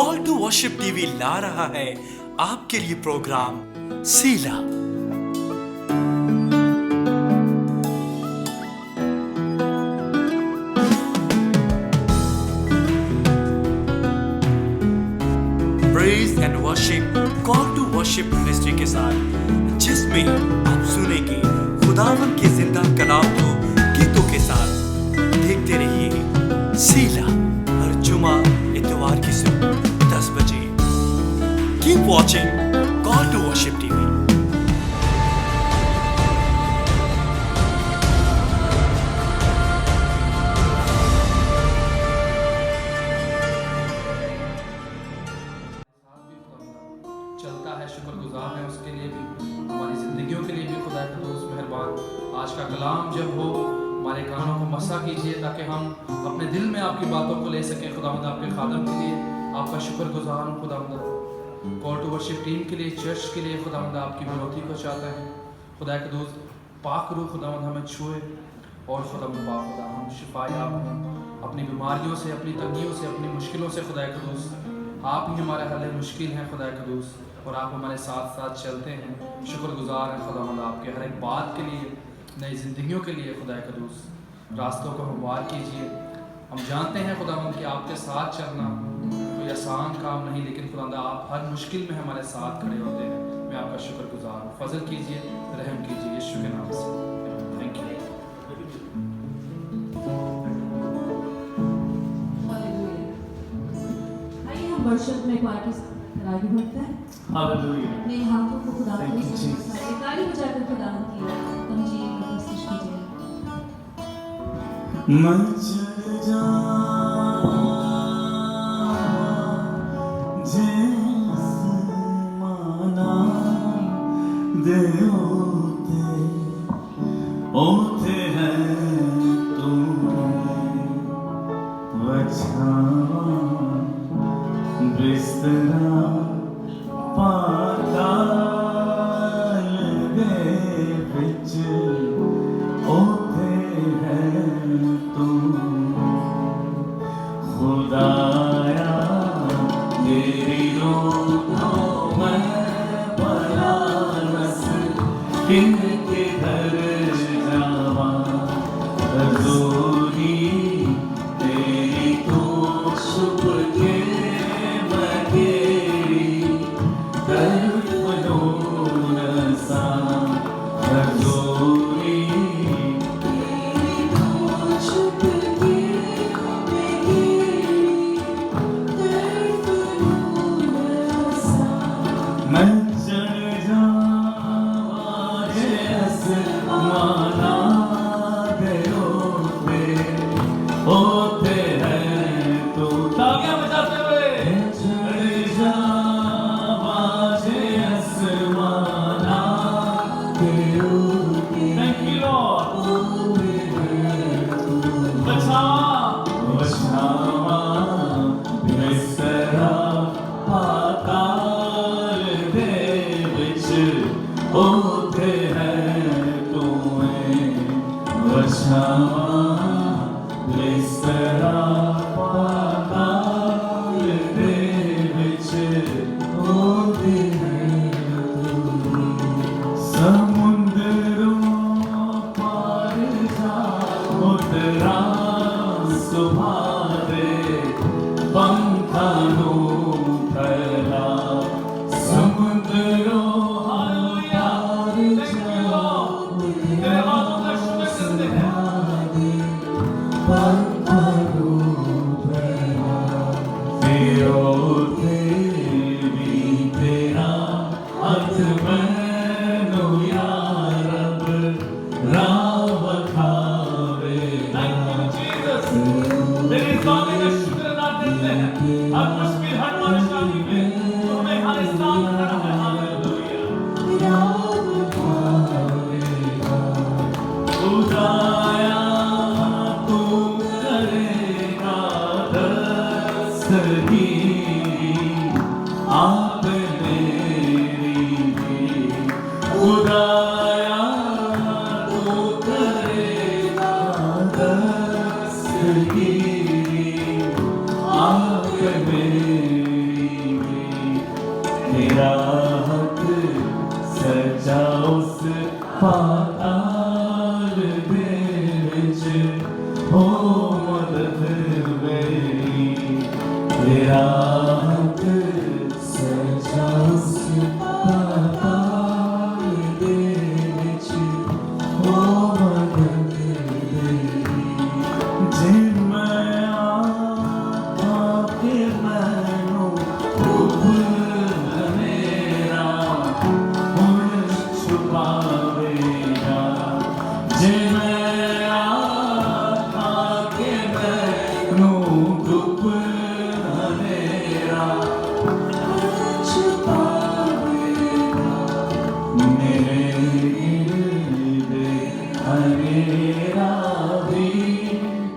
Call to worship TV ला रहा है आपके लिए प्रोग्राम सीला। Praise and worship call to worship ministry के साथ, जिसमें आप सुनेंगे खुदावन के जिंदा कलाम को गीतों के साथ। देखते रहिए सीला, हर जुमा इतवार की सुबह 10 बजे। Keep watching call to worship TV. चलता है, शुक्रगुजार है उसके लिए भी, हमारी ज़िंदगियों के लिए भी खुदा का दोस्त मेहरबान। आज का कलाम जब हो, हमारे कानों को मसा कीजिए ताकि हम अपने दिल में आपकी बातों को ले सकें। खुदावंद आपके खादम के लिए आपका शुक्रगुजार हूँ खुदावंद। कॉल टू वर्शिप टीम के लिए, चर्च के लिए खुदावंद आपकी बढ़ोतरी को चाहता है। खुदा के दोस्त पाक रूह खुदावंद हमें छुए और खुदावंद पाक खुदा हम शिफायाब हों अपनी बीमारियों से, अपनी तंगियों से, अपनी मुश्किलों से। खुदा के दोस्त आप ही हमारे हल मुश्किल हैं खुदा के दोस्त, और आप हमारे साथ साथ चलते हैं। शुक्रगुजार हैं खुदावंद आपके हर एक बात के लिए, नई ज़िंदगियों के लिए। खुदा के दोस्त रास्तों को हमवार कीजिए। हम जानते हैं खुदावंद कि आपके साथ चलना कोई आसान काम नहीं, लेकिन खुदावंद आप हर मुश्किल में हमारे साथ खड़े होते हैं। मैं आपका शुक्रगुजार हूँ। फजल कीजिए, रहम कीजिए यीशु के नाम से। Thank you. आइए हम वर्शिप में पार्टी आगे बढ़ते हैं। हालेलुया। अपने हाथों को खुदा Thank you, Jesus. की ताली बजाकर खुदा की तमजीद में प्रस्तुत कीजिए। मैं चल जाऊं जिस माना दे ओते हैं तुम्हें बचावा बिस्तरा पाताल दे विच ओते हैं तुम खुदाया तेरी रूहों में बड़ा नस्ल किनके घर जावा हजूरी तेरी तो छुप के मैं तेरी तरफ नूर सा हजूरी तेरी तो छुप के मैं तेरी तरफ नूर सा। मैं चढ़ जाऊं आसमाना दे होते हैं तो तालियां बजाते हुए चढ़ जाऊं आसमाना दे होते। Thank you Lord. बचावा बिस्तरा पाताल दे विच होते हैं तुम्हें बचावा बिस्तरा पाताल दे विच होते हैं तुम्हें। समुद्रों पार जा उतरा सुबह दे पंखानों फैला समुद्रों पार जा उतरा सुबह दे पंखानों फैला। फिरोते भी तेरा हाथ मैनू या रब राह खावे। तेरी स्वामी का शुक्र अदा करते हैं। हर मुश्किल, हर परेशानी में तुम्हें हर इंसान खड़ा है। हालेलुया। खुदाया तू करेगा दस्तगीरी आप मेरी भी। खुदाया तू करेगा दस्तगीरी आप मेरी तेरा हक सच्चा उस पाताल दे विच हो मदद मेरी तेरा हक सच्चा उस पाताल दे विच हो मदद मेरी जे मैं आके मैनू मेरा हुण छुपावेगा जे मैं आके मैनू धुप मेरा छुपावेगा मेरे गिरदे हनेरा भी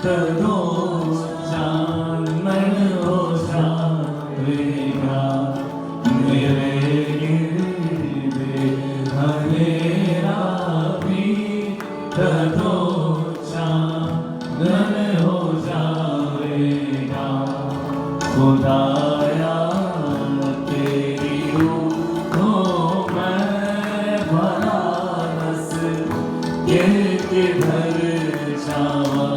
कदों जानन हो जावेगा मेरे गिरदे हनेरा भी कदों जानन हो जावेगा खुदाया तेरी हो मैं भला रस के किधर जावा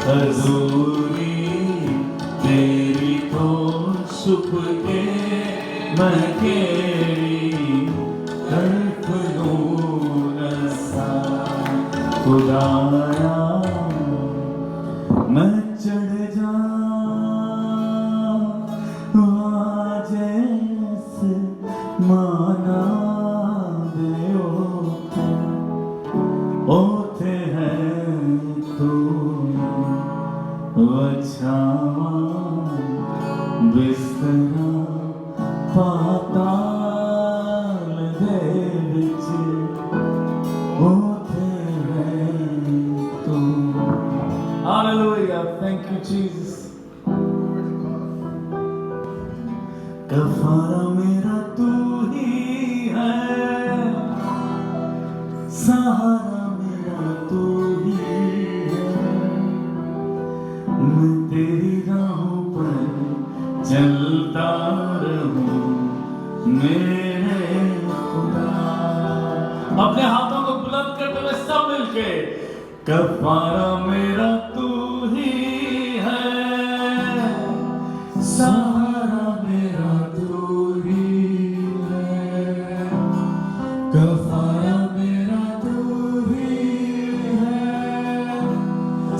हजूरी तेरी तो छुप के मैं केरी तड़प लूं नसा खुदाया मैं चढ़ जा जैसे माना दे ओथे है तू अच्छावा बिस्तरा पाताल दे विच ओथे है तू Hallelujah, thank you Jesus. कफारा मेरा तू ही है सहारा मेरा तू ही है मैं तेरी राहों पर चलता रहूं मेरे खुदा अपने हाथों को बुलंद करते हुए सब मिलके कफारा मेरा तू ही है सहारा मेरा तू ही है कफारा मेरा तू ही है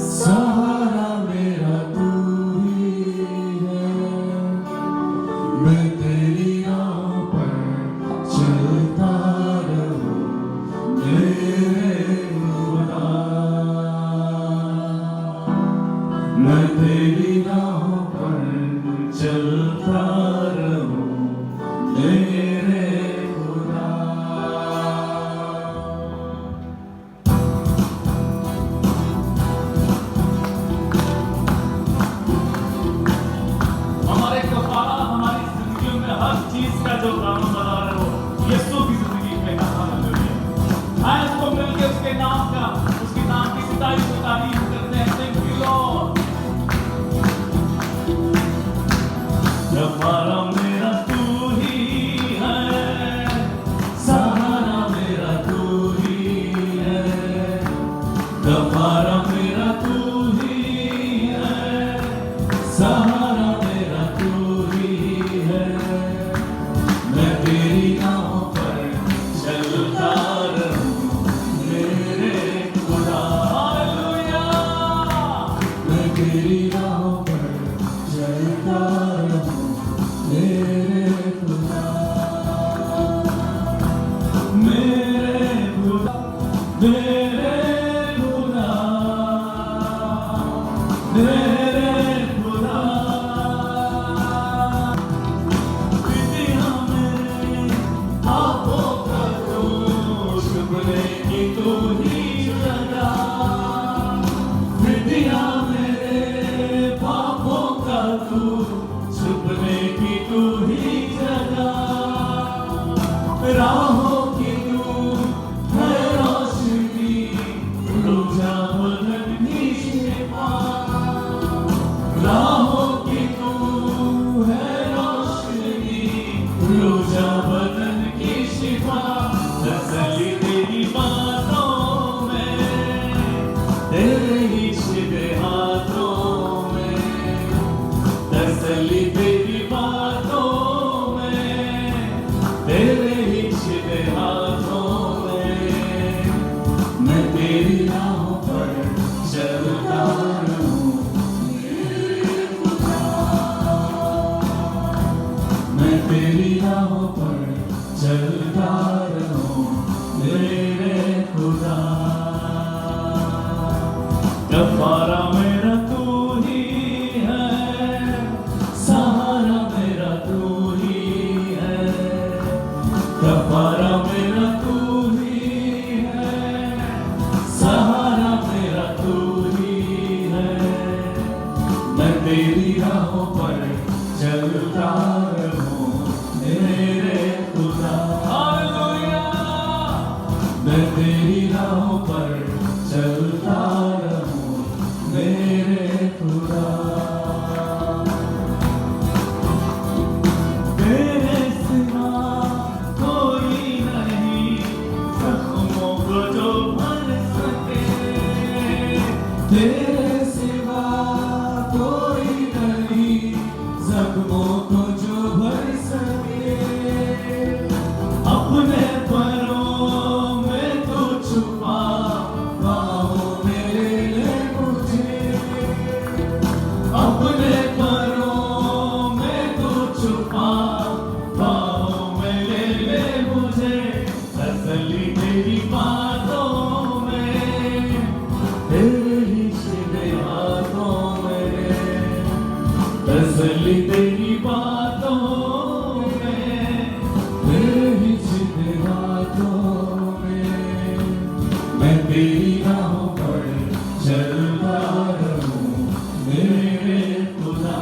सहारा मेरा तू ही है मैं तेरी राह पर चलता रहूं मेरे खुदा मैं तेरी राहों पर चलता रहूं मेरे खुदा हमारे कफारा हमारी जिंदगियों में हर चीज का जो काम बना रहे हो यीशु की जिंदगी में हालेलुया आए उसको मिलके उसके नाम का उसके नाम की सितारिश को तारीफ करते हैं थैंक यू लॉर्ड कफारा मेरा तू ही है सहारा मेरा तू ही है कफारा मेरा तू ही है सहारा मेरा तू ही है मैं तेरी राहों पर चलता रहूं मेरे खुदा हालेलुया मैं तेरी राहों पर चलता रहूं मेरे तेरी राहों पर चलता रहूं मेरे खुदा। कफारा मेरा तू ही है, सहारा मेरा तू ही है। कफारा मेरा तू ही है, सहारा मेरा तू ही है। मैं तेरी राहों पर चलता रहूं मेरे खुदा। हालेलुया। मैं तेरी राहों पर चलता रहूं मेरे खुदा। तेरे सिवा कोई नहीं जख्मों को जो भर सके। तेरे सिवा कोई नहीं जख्मों को जो भर सके। अपने परों में तो छुपा बाहों में ले ले मुझे। अपने परों में तो छुपा बाहों में ले ले मुझे। तसल्ली तेरी बातों में, तेरी सीधे हाथों में। तसल्ली तेरी बातों में, तेरी सीधे हाथों में। मैं तेरी राहों पर चलता रहूं मेरे खुदा।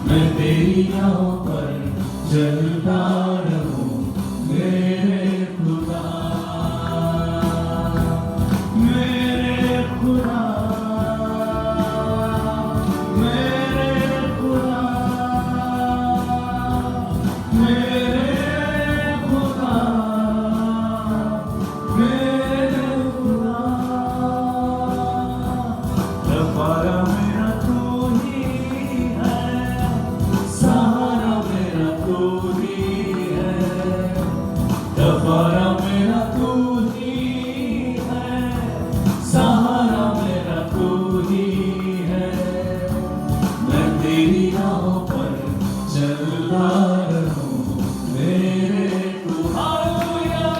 मैं तेरी राहों पर चलता रहूं मेरे खुदा। मेरे खुदा, मेरे खुदा, मेरे खुदा, मेरे खुदा। कफारा मेरा तू ही है, सहारा मेरा तू ही है। कफारा मेरा तू ही है, सहारा मेरा तू ही है। मैं तेरी राहों पर चलता रहूं मेरे खुदा। हालेलुया।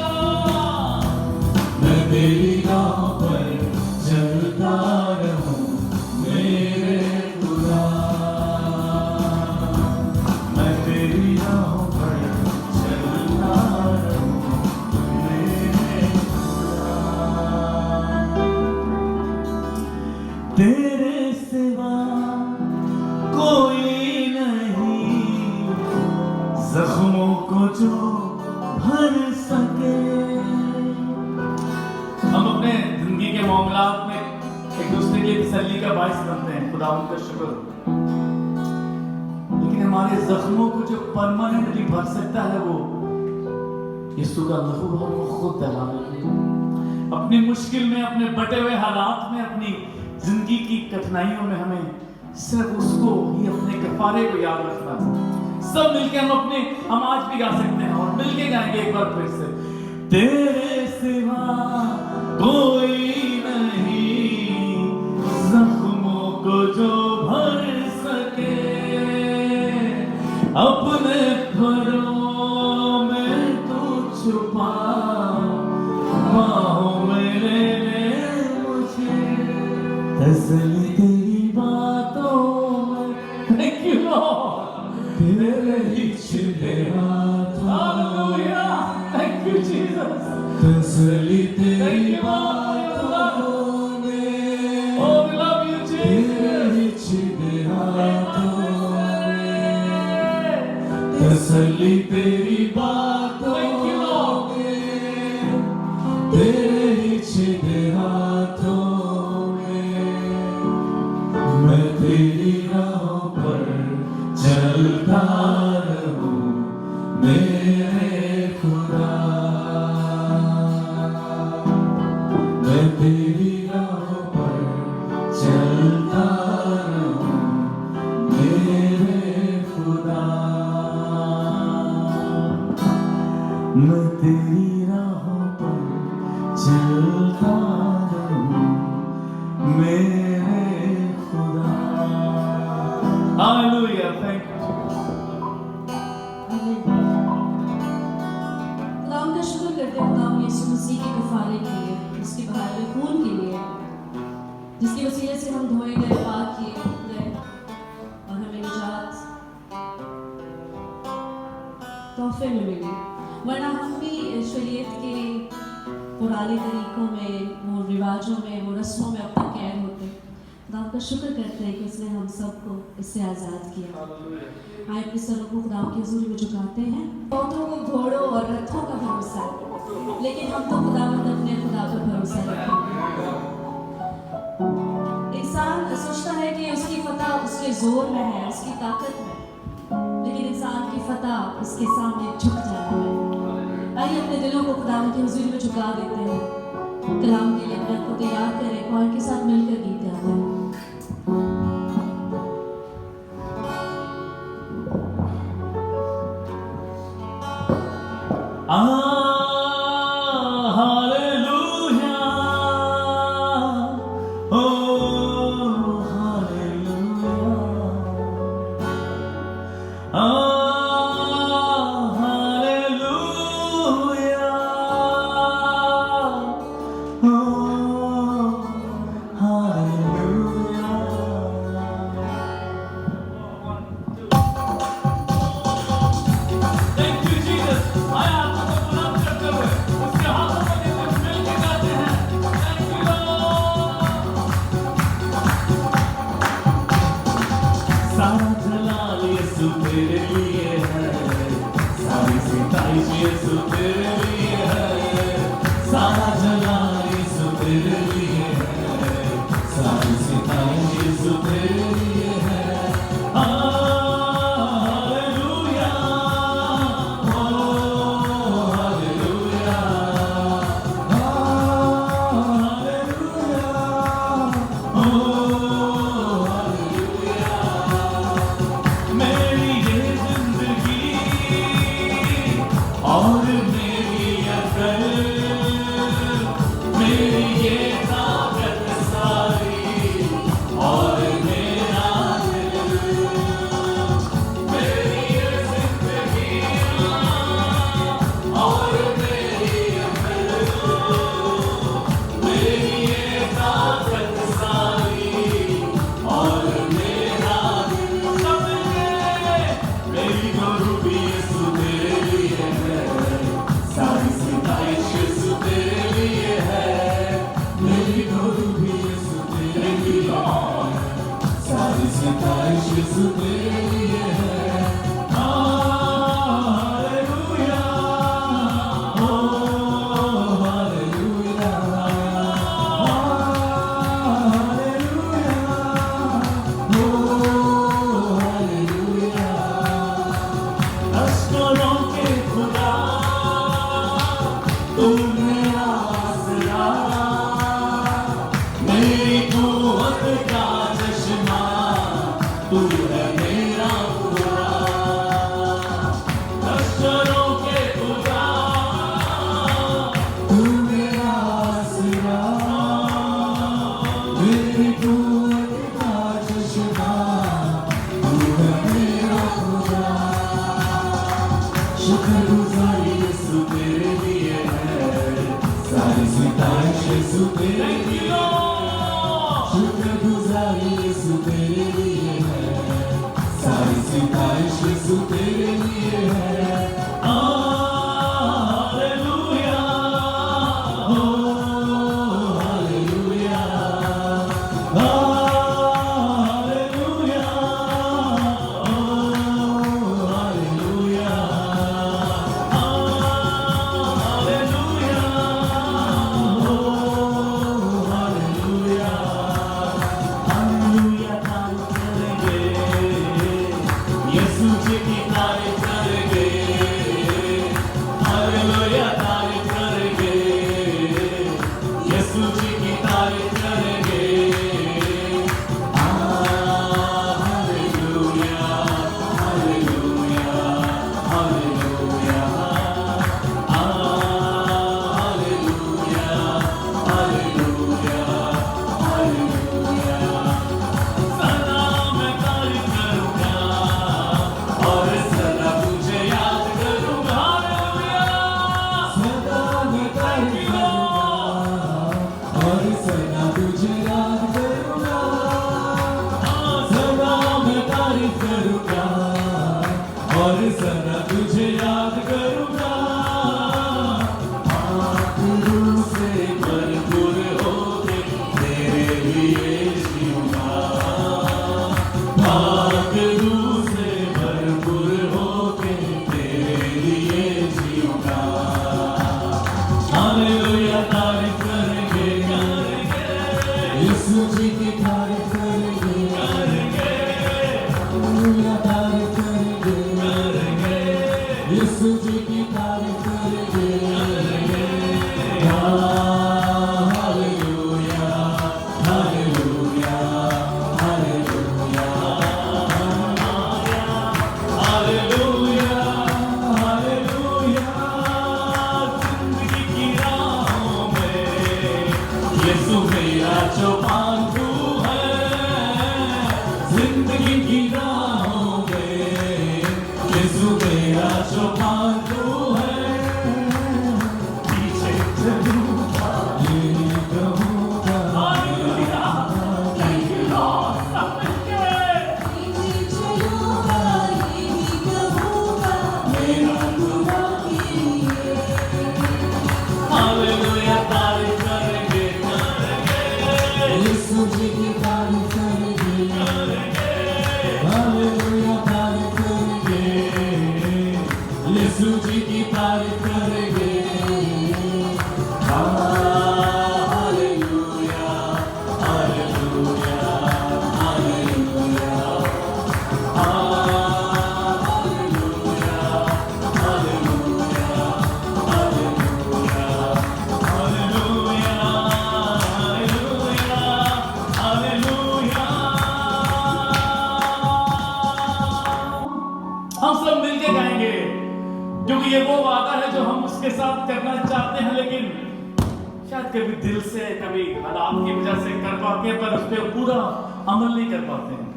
मैं तेरी राहों पर चलता रहूं मेरे खुदा। मैं तेरी राहों पर चलता रहूं मेरे खुदा। तेरे सिवा कोई नहीं जख्मों को जो भर सके। हम अपने जिंदगी के मामलात में एक दूसरे की तसल्ली का बायस बनते हैं, खुदा उनका शुक्र। लेकिन हमारे जख्मों को जो परमानेंटली भर सकता है वो यीशु का लहू हम खुद दलाल। अपनी मुश्किल में, अपने बटे हुए हालात में, अपनी जिंदगी की कठिनाइयों में हमें सिर्फ उसको ही, अपने कफारे को याद रखना था। सब मिलके हम आज भी गा सकते हैं और मिलके गाएंगे एक बार फिर से। तेरे सिवा कोई नहीं जख्मों को जो भर सके। अपने घरों में तू छुपा बाहों में ले ले मुझे। तसल्ली तेरी बातों में, थैंक यू लॉर्ड, तेरे ही छिपे हाथों। Hallelujah, thank you Jesus. तसल्ली तेरी बातों में, oh we love you Jesus, तेरे ही छिपे हाथों में। तसल्ली तेरी बातों में, तेरे ही छिपे हाथों में। मैं तेरी राहों पर चलता रहूं मेरे खुदा। मैं तेरी राहों पर चलता रहूं मेरे खुदा। मैं तेरी राहों पर चलता रहूं मेरे खुदा। Hallelujah, thank you. यीशु मसीह के कफारे के लिए, उसके बहाए हुए खून के लिए, जिसके वसीले से हम धोए गए, पाक किए गए और हमें निजात तोहफे में मिली। वरना हम भी शरीयत के पुराने तरीकों में, वो रिवाजों में, वो रस्मों में अब तक कैद होते। खुदा का शुक्र करते हैं कि उसने हम सबको इससे आज़ाद किया। आए अपने सरों को खुदा की हुजूरी में झुकाते हैं। पौधों को, घोड़ों और रथों का भरोसा है, लेकिन हम तो अपने खुदा पर भरोसा रखते हैं। इंसान सोचता है कि उसकी फतह उसके जोर में है, उसकी ताकत में, लेकिन इंसान की फतह उसके सामने झुक जाता है। आइए अपने दिलों को खुदा की हुजूरी में झुका देते हैं। कलाम के लिए अपने को तैयार करें और के साथ मिलकर गीत गाते हैं। सदा मैं तारीफ करूंगा और सदा सदा तुझे याद करूंगा, आंखों से भरपूर होके तेरे लिए जीऊंगा, आंखों से भरपूर होके तेरे लिए जीऊंगा। हालेलुया तारीफ करेंगे यीशु जी की तारीफ करेंगे, हालेलुया तारीफ करेंगे यीशु जी की तारीफ करेंगे, hallelujah hallelujah hallelujah hallelujah hallelujah. जिंदगी की राहों में यीशु मेरा चौपान तू है, जिंदगी की राहों में यीशु मेरा चौपान तू है, पीछे चलूंगा ये कहूंगा, हालेलुया थैंक यू लॉर्ड। सब मिलके हालेलुया तारीफ करेंगे यीशु जी की तारीफ करेंगे, हालेलुया तारीफ करेंगे यीशु जी की तारीफ करेंगे, hallelujah hallelujah hallelujah hallelujah hallelujah hallelujah hallelujah. हम सब मिलके गाएंगे क्योंकि ये वो वादा है जो हम उसके साथ करना चाहते हैं, लेकिन शायद कभी दिल से, कभी हालात की वजह से कर पाते हैं, पर उस पर पूरा अमल नहीं कर पाते हैं।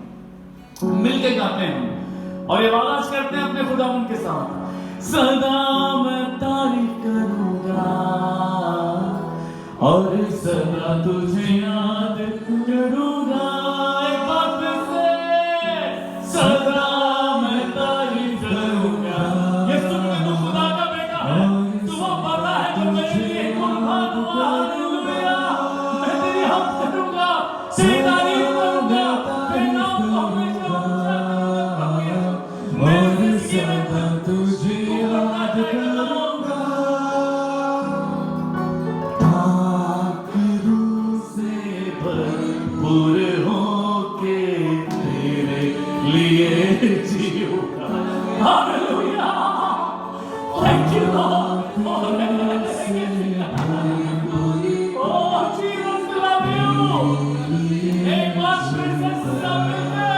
मिलके गाते हैं और ये वादा करते हैं अपने खुदा उनके साथ, सदा मैं तारीफ करूंगा और सदा तुझे याद करूंगा। एक बार फिर से, सदा मैं तारीफ करूंगा। यीशु में तू खुदा का बेटा है, तू वो वादा है जो मेरे लिए कुर्बान हुआ। हालेलुया, मैं तेरी हमद करूंगा, तेरी तारीफ करूंगा, तेरे नाम को हमेशा ऊंचा करूंगा। मैं सदा तुझे याद करूंगा, आँखों से भरपूर होके तेरे लिए जीऊंगा। Hallelujah, thank you lord. Oh Jesus, love you. एक बार फिर से सब मिलके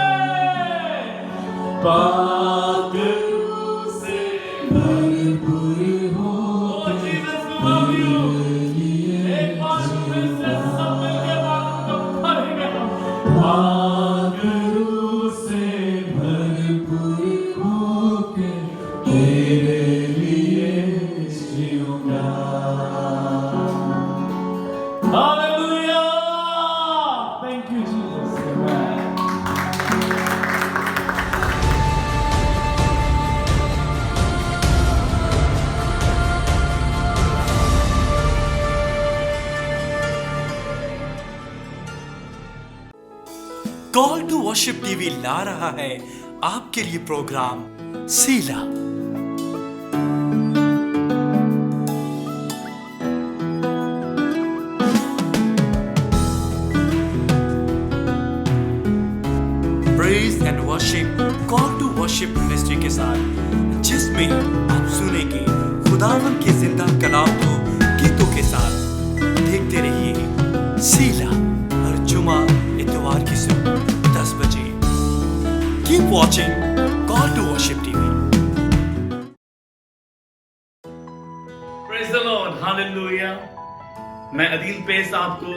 पाक रूह से भरपूर हो। Oh Jesus, love you. एक बार फिर से सब मिलके बात करेंगे हम। पाक रूह से भरपूर होके तेरे लिए जीऊंगा। Hallelujah! Thank you, Jesus. Amen. Call to worship TV ला रहा है आपके लिए प्रोग्राम सीला। Praise and worship call to worship ministry के साथ, जिसमें आप सुनेंगे खुदावन के जिंदा कलाम को गीतों के साथ। देखते रहिए सीला, हर जुमा इतवार की सुबह 10 बजे। Keep watching call to worship TV. Praise the Lord, Hallelujah. मैं अदील पेस आपको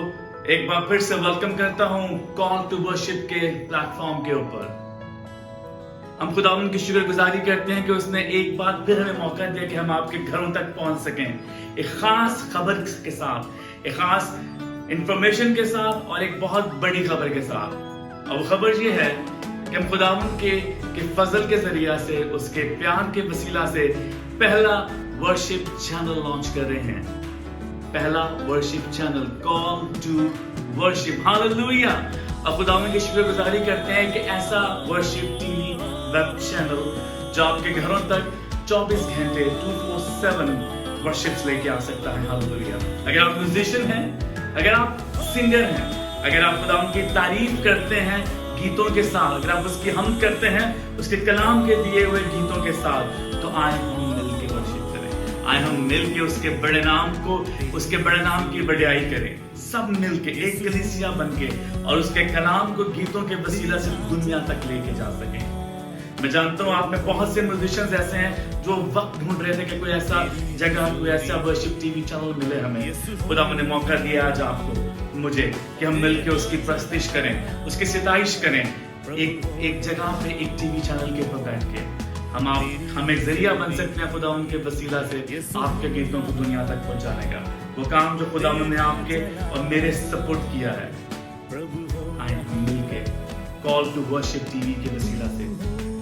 एक बार फिर से वेलकम करता हूं कॉल टू वर्शिप के प्लेटफॉर्म के ऊपर। हम खुदावंद की शुक्रगुजारी करते हैं कि उसने एक बार फिर हमें मौका दिया कि हम आपके घरों तक पहुंच सकें, एक खास खबर के साथ, एक खास इंफॉर्मेशन के साथ और एक बहुत बड़ी खबर के साथ। और वो खबर ये है कि हम खुदावंद के के फजल के जरिया से, उसके प्यार के वसीला से पहला वर्शिप चैनल लॉन्च कर रहे हैं। पहला worship channel, call to worship. Hallelujah. अब खुदावंद की शुक्रगुजारी करते हैं कि ऐसा वर्शिप टीवी वेब चैनल जो आपके घरों तक 24 घंटे 24/7 वर्शिप्स लेके आ सकता है। हालेलुया। अगर आप म्यूजिशियन हैं, अगर आप सिंगर हैं, अगर आप खुदावंद की तारीफ करते हैं गीतों के साथ, अगर आप उसकी हम करते हैं उसके कलाम के दिए हुए गीतों के साथ, तो आए हम मिल के वर्शिप करें, आए हम मिल के उसके बड़े नाम को, उसके बड़े नाम की बड़ाई करें, सब मिल के एक कलीसिया बन के, और उसके कलाम को गीतों के वसीला से दुनिया तक लेके जा सकें। मैं जानता हूँ आप में बहुत से म्यूजिशियंस ऐसे हैं जो वक्त ढूंढ रहे थे कि कोई ऐसा जगह, कोई ऐसा वर्शिप टीवी चैनल मिले हमें। खुदा ने मौका दिया आज आपको, मुझे, कि हम मिलके उसकी प्रस्तिश करें, उसकी सिताइश करें, एक जगह पे एक टीवी चैनल के ऊपर बैठ के हम एक जरिया बन सकते हैं खुदा उनके वसीला से आपके गीतों को दुनिया तक पहुंचाने का। वो काम जो खुदा ने आपके और मेरे सपोर्ट किया है, आए हम मिलके कॉल टू वर्शिप टीवी के वसीला से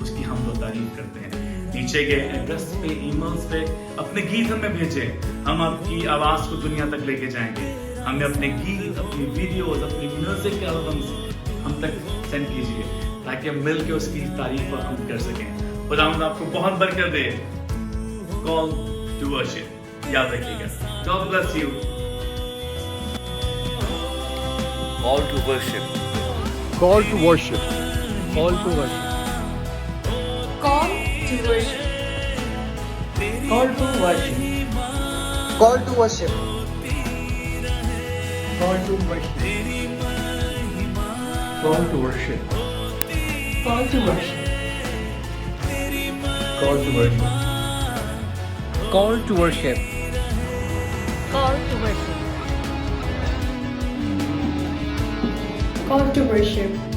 उसकी हम तो तारीफ करते हैं। नीचे के एड्रेस पे, ईमेल्स पे अपने गीत हमें भेजें, हम आपकी आवाज को दुनिया तक लेके जाएंगे। हमें अपने गीत, अपनी वीडियोस, अपनी म्यूजिक एल्बम्स हम तक सेंड कीजिए ताकि हम मिल के उसकी तारीफ और हम कर सकें। खुदावंद आपको बहुत बरकत दे। कॉल टू वर्शिप याद रखिएगा। God bless you. Call to worship. Call to worship. Call to worship. Call to worship. Call to worship. Call to worship. Call to worship. Call to worship. Call to worship. Call to worship. Call to worship. Call to worship. Call to worship.